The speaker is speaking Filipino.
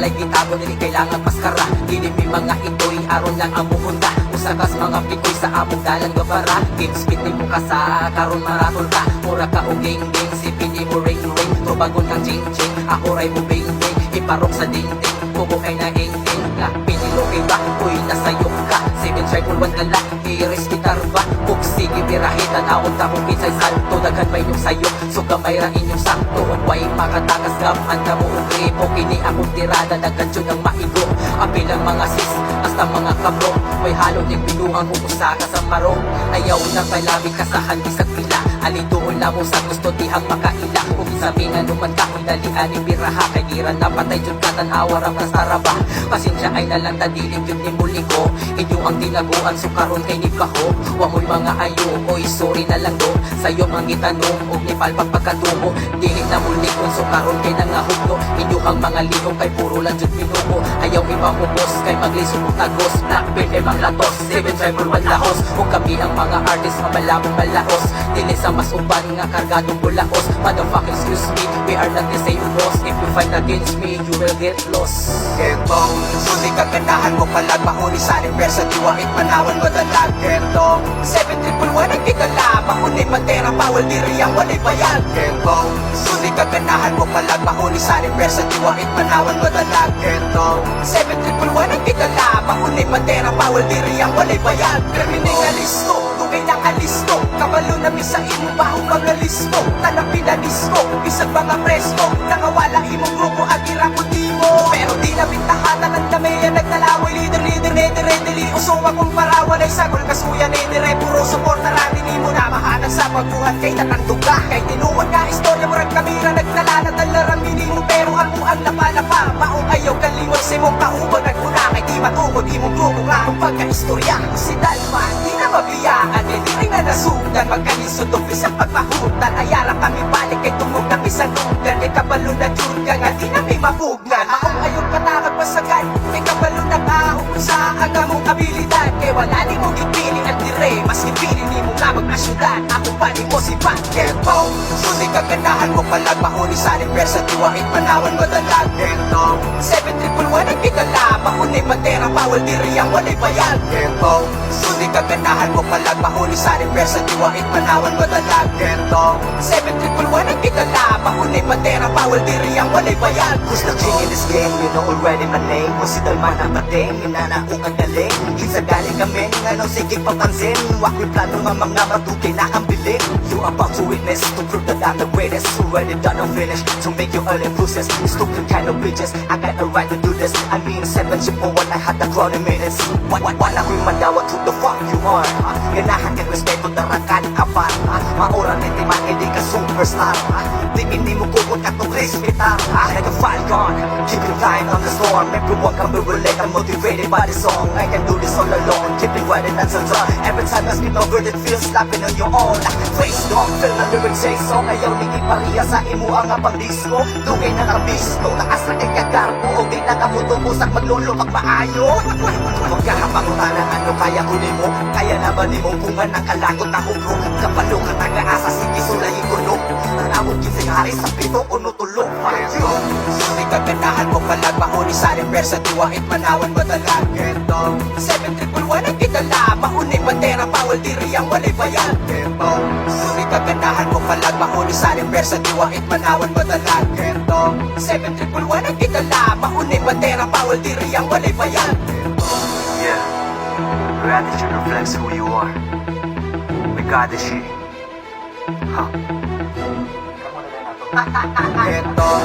walay gitago dili kailangan maskara. Dili mi mga itoy aron lang ang muhunta. Usakas mga pikoy sa among dalan nga para. Keep speed ni mo ka sa karon maratol ka. Mura ka og ging-ging si pini mo ring-ring. Tubagon kang jing-jing, ako ray mo bing-bing. Iparok sa ding-ding, kubo kay na ing-ding. Pinilokay ba, uy nasayok ka. 7 triple 1 ala, iris gitar ba? Kung sige birahitan, awon ta kung kinsay salto. Daghan ba inyong sayok, so gamay ra inyong sakto. Huwag makatakas gaman ka mo og gripo. Kini akong tirada, daghan yun ang maigo. Apilang mga sis, hasta mga kabro. May halo ning binuang mo usa ka sa maro. Ayaw na palabi ka sa handi sa pila. Alituon na mo sa gusto tihang makaila. Kung sabi nga naman ka, kung dalian ni biraha. Kay giran na patay dyan ka tanhawa ram na saraba. Pasensya ay nalang tadilig yun ni muli ko. Inyo ang tinaguan, so karon kay ni Baho. Wamoy mga ayo, oy sorry na lang do. Sa'yo ang itanong, og ni palpag pagkatungo. Dilit na muli ko, so karon kay nangahugno. Inyo ang mga liong kay puro lang dyan pinuko. Ayaw ibang ubos, kay maglisod mo tagos. Blackbeard kay mga latos, 7 triple 1 lahos. Kung kami ang mga artist, mamalabong malaos. Dili sa mas uban nga kargadong bulaos. Motherfucker excuse me, we are not the same boss. If you fight against me, you will get lost. Kentong, susi kaganahan mo palag. Mahuli sa universa, diwait manawan mo dalag. Kentong, 7 triple 1 ang kitala. Mahuli matera, bawal diri ang walay bayan. Kentong, susi kaganahan mo palag. Mahuli sa universa, diwait manawan mo dalag. Kentong, 7 triple 1 ang kitala. Mahuli matera, bawal diri ang walay bayan. Kriminalisto, tugay ng alisto. Kabalo na misa imo baho mga listo. Tanang pinalisko, bisag mga presko. Nangawala imong grupo agira ko di mo. Pero di na bintahatan ang damihan. Nagdalawoy lider dili usong akong parawan ay sagol kasuya dire. Puro suporta rami ni mo na mahanag sa pagbuhat. Kay natangduga, kay tinuod nga istorya murag kamera. Nagdala na talaran minimo pero ang buang lapa-lapa. Maong ayaw kalimot si mong kahubag. Nagmuna kay di matugod imong grupo nga ang pagkaistorya. Si Dalma, di na mabiyaan. Di rin na nasugan, magkalisod o bisang pagpahutan. Ayara kami balik kay tungog na bisanugan. Kay kabalo na dyan nga di na may mabugnan. Maong ayaw katakag masagan. Kay kabalo na kahong sa aga mong abilidad. Kay wala ni mong ipili at dire. Mas ipili ni mong lamang asyudan. Ako pa ni mo si Pagketong, susi kaganahan mo palag. Mahuli sa universa, diwait manawan mo dalag. Kentong, 7 triple 1 ang kitala. Mahuli matera, bawal diri ang walay bayan. Kentong, susi kaganahan mo palag. Mahuli sa universa, diwait manawan mo dalag. Kentong, 7 triple 1 ang kitala. Mahuli matera, bawal diri ang walay bayan. Who's the king in this game? You know already my name. Kung si Dalman ang bating, inanako kang galing. Kinsa galing kami, nga nang sige papansin. Wak may plano mga matuki na ang bilin. You about to witness, to prove that I'm the greatest. Already done or finished, to make you early process. Stupid kind of bitches, I got a right to do this. I mean 7 triple 1, I had the crowd in minutes. Wala ko'y mandawat, who the fuck you are? Ganahan kang respeto, darakan ka pa. Maura niti man, hindi ka superstar. Di hindi mo kukot ka tong respetar. Like a falcon, keep it flying on the storm. Everyone can be relate, I'm motivated by the song. I can do this all alone, keep it riding until dawn. Every time I speak over it feels slapping on your own. Face don't feel the lyrics say song. Ayaw nigi pariya sa imo ang apang disco. Dugay na kabisto, takas na kay kagarpo. O di na kamutubusak maglulupag maayo. Huwag kahapangutan ang ano kaya kunin mo. Kaya naman ni mo bunga ng kalagot na hukro. Kapalo ka nag-aasa, sige sulayin ko no. Nanawag kinsing hari sa pito o nutulog. Kentong, susi kaganahan mo palag. Mahuli sa universa, diwait manawan mo dalag. Kentong, 7 triple 1 ang kitala. Mahuli matera, bawal diri ang walay bayan. Kentong, susi kaganahan mo palag. Mahuli sa universa, diwait manawan mo dalag. Kentong, 7 triple 1 ang kitala. Mahuli matera, bawal diri ang walay bayan. Yeah, gratitude reflects who you are. We got this shit. Huh. Kentong,